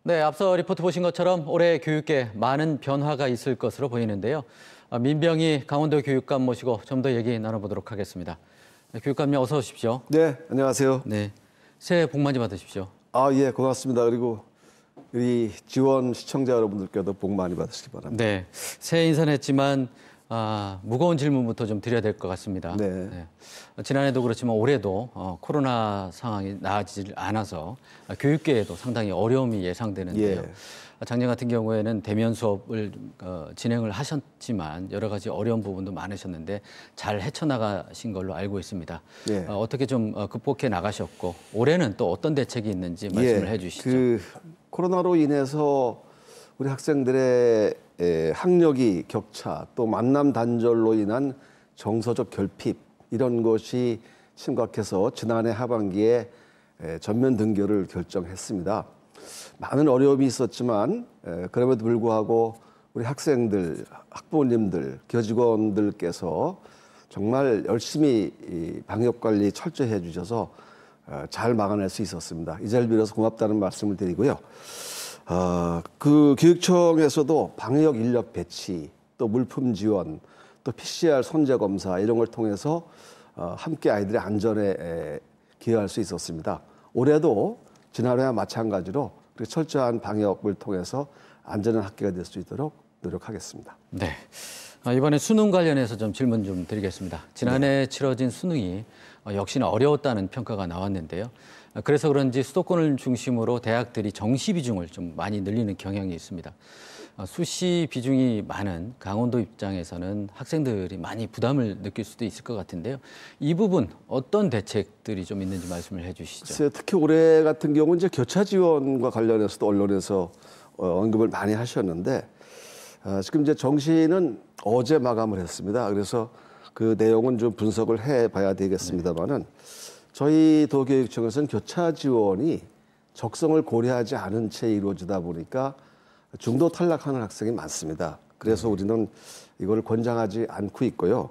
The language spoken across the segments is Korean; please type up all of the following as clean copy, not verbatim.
네, 앞서 리포트 보신 것처럼 올해 교육계에 많은 변화가 있을 것으로 보이는데요. 민병희 강원도 교육감 모시고 좀 더 얘기 나눠보도록 하겠습니다. 교육감님 어서 오십시오. 네, 안녕하세요. 네, 새해 복 많이 받으십시오. 예, 고맙습니다. 그리고 우리 지원 시청자 여러분들께도 복 많이 받으시기 바랍니다. 네, 새해 인사는 했지만 무거운 질문부터 좀 드려야 될 것 같습니다. 네. 지난해도 그렇지만 올해도 코로나 상황이 나아지질 않아서 교육계에도 상당히 어려움이 예상되는데요. 예. 작년 같은 경우에는 대면 수업을 진행을 하셨지만 여러 가지 어려운 부분도 많으셨는데 잘 헤쳐나가신 걸로 알고 있습니다. 예. 어떻게 좀 극복해 나가셨고 올해는 또 어떤 대책이 있는지 말씀을 해주시죠. 코로나로 인해서 우리 학생들의 학력이 격차 또 만남 단절로 인한 정서적 결핍 이런 것이 심각해서 지난해 하반기에 전면 등교를 결정했습니다. 많은 어려움이 있었지만 그럼에도 불구하고 우리 학생들, 학부모님들, 교직원들께서 정말 열심히 방역 관리 철저히 해주셔서 잘 막아낼 수 있었습니다. 이 자리를 빌어서 고맙다는 말씀을 드리고요. 그 교육청에서도 방역 인력 배치, 또 물품 지원, 또 PCR 선제 검사 이런 걸 통해서 함께 아이들의 안전에 기여할 수 있었습니다. 올해도 지난해와 마찬가지로 철저한 방역을 통해서 안전한 학기가 될 수 있도록 노력하겠습니다. 네. 이번에 수능 관련해서 좀 질문 좀 드리겠습니다. 지난해 치러진 수능이 역시나 어려웠다는 평가가 나왔는데요. 그래서 그런지 수도권을 중심으로 대학들이 정시 비중을 좀 많이 늘리는 경향이 있습니다. 수시 비중이 많은 강원도 입장에서는 학생들이 많이 부담을 느낄 수도 있을 것 같은데요. 이 부분 어떤 대책들이 좀 있는지 말씀을 해주시죠. 특히 올해 같은 경우는 이제 교차 지원과 관련해서도 언론에서 언급을 많이 하셨는데 지금 이제 정시는 어제 마감을 했습니다. 그래서 그 내용은 좀 분석을 해봐야 되겠습니다만은 저희 도교육청에서는 교차 지원이 적성을 고려하지 않은 채 이루어지다 보니까 중도 탈락하는 학생이 많습니다. 그래서 우리는 이걸 권장하지 않고 있고요.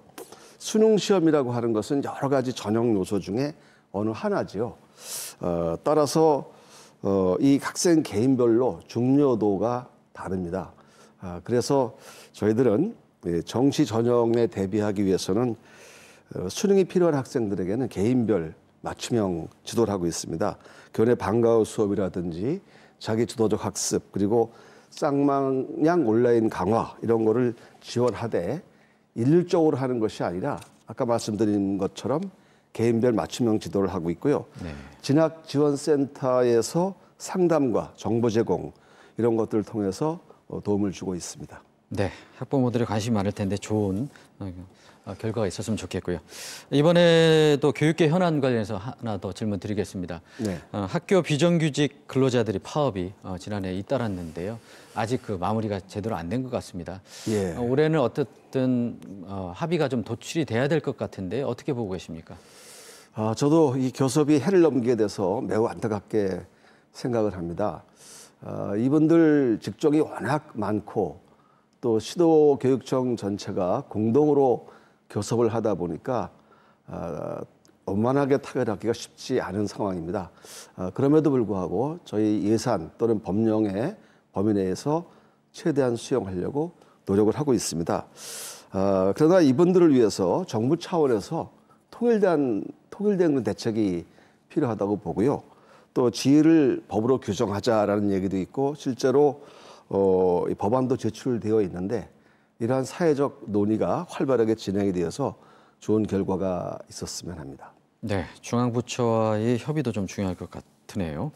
수능 시험이라고 하는 것은 여러 가지 전형 요소 중에 어느 하나지요. 따라서 이 학생 개인별로 중요도가 다릅니다. 그래서 저희들은 정시 전형에 대비하기 위해서는 수능이 필요한 학생들에게는 개인별 맞춤형 지도를 하고 있습니다. 교내 방과후 수업이라든지 자기 주도적 학습 그리고 쌍방향 온라인 강화 이런 거를 지원하되 일률적으로 하는 것이 아니라 아까 말씀드린 것처럼 개인별 맞춤형 지도를 하고 있고요. 네. 진학지원센터에서 상담과 정보 제공 이런 것들을 통해서 도움을 주고 있습니다. 네, 학부모들이 관심이 많을 텐데 좋은 결과가 있었으면 좋겠고요. 이번에도 교육계 현안 관련해서 하나 더 질문 드리겠습니다. 네. 학교 비정규직 근로자들이 파업이 지난해 잇따랐는데요. 아직 그 마무리가 제대로 안 된 것 같습니다. 예. 올해는 어쨌든 합의가 좀 도출이 돼야 될 것 같은데 어떻게 보고 계십니까? 저도 이 교섭이 해를 넘기게 돼서 매우 안타깝게 생각을 합니다. 이분들 직종이 워낙 많고 또 시도교육청 전체가 공동으로 교섭을 하다 보니까 원만하게 타결하기가 쉽지 않은 상황입니다. 그럼에도 불구하고 저희 예산 또는 법령의 범위 내에서 최대한 수용하려고 노력을 하고 있습니다. 그러나 이분들을 위해서 정부 차원에서 통일된 대책이 필요하다고 보고요. 또 지위를 법으로 규정하자라는 얘기도 있고 실제로 이 법안도 제출되어 있는데 이러한 사회적 논의가 활발하게 진행이 되어서 좋은 결과가 있었으면 합니다. 네, 중앙부처와의 협의도 좀 중요할 것 같으네요.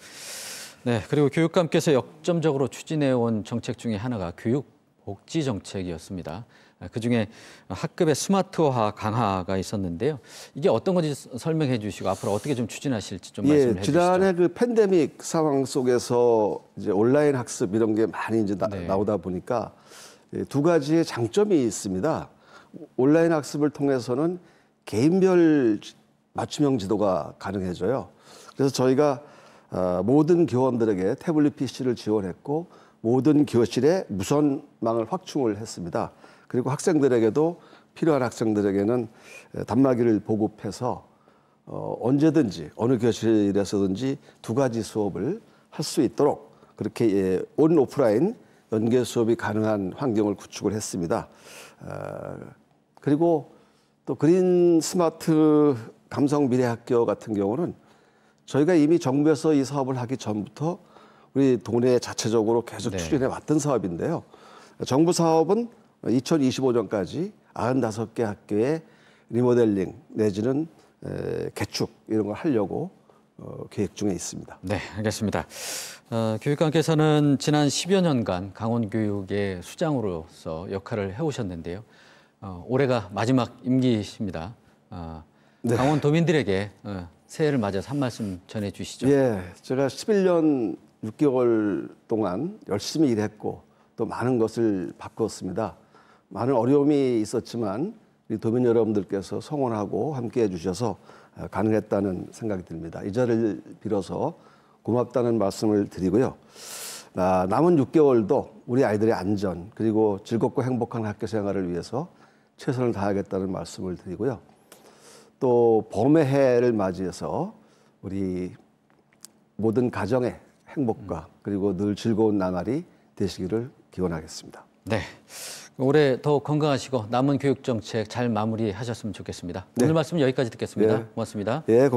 네, 그리고 교육감께서 역점적으로 추진해온 정책 중에 하나가 교육복지 정책이었습니다. 그중에 학급의 스마트화 강화가 있었는데요. 이게 어떤 건지 설명해 주시고 앞으로 어떻게 좀 추진하실지 좀 말씀해 주시죠. 지난해 그 팬데믹 상황 속에서 이제 온라인 학습 이런 게 많이 이제 나오다 보니까 두 가지의 장점이 있습니다. 온라인 학습을 통해서는 개인별 맞춤형 지도가 가능해져요. 그래서 저희가 모든 교원들에게 태블릿 PC를 지원했고 모든 교실에 무선망을 확충을 했습니다. 그리고 학생들에게도 필요한 학생들에게는 단말기를 보급해서 언제든지 어느 교실에서든지 두 가지 수업을 할 수 있도록 그렇게 온 오프라인 연계 수업이 가능한 환경을 구축을 했습니다. 그리고 또 그린 스마트 감성 미래학교 같은 경우는 저희가 이미 정부에서 이 사업을 하기 전부터 우리 동네에 자체적으로 계속 추진해 왔던 사업인데요. 정부 사업은 2025년까지 95개 학교의 리모델링 내지는 개축 이런 걸 하려고 계획 중에 있습니다. 네, 알겠습니다. 교육감께서는 지난 10여 년간 강원교육의 수장으로서 역할을 해오셨는데요. 올해가 마지막 임기십니다. 네. 강원도민들에게 새해를 맞아서 한 말씀 전해주시죠. 예, 제가 11년 6개월 동안 열심히 일했고 또 많은 것을 바꿨습니다. 많은 어려움이 있었지만 우리 도민 여러분들께서 성원하고 함께해 주셔서 가능했다는 생각이 듭니다. 이 자리를 빌어서 고맙다는 말씀을 드리고요. 남은 6개월도 우리 아이들의 안전 그리고 즐겁고 행복한 학교 생활을 위해서 최선을 다하겠다는 말씀을 드리고요. 또 봄의 해를 맞이해서 우리 모든 가정의 행복과 그리고 늘 즐거운 나날이 되시기를 기원하겠습니다. 네. 올해 더 건강하시고 남은 교육 정책 잘 마무리하셨으면 좋겠습니다. 네. 오늘 말씀 여기까지 듣겠습니다. 예. 고맙습니다. 예, 고맙습니다.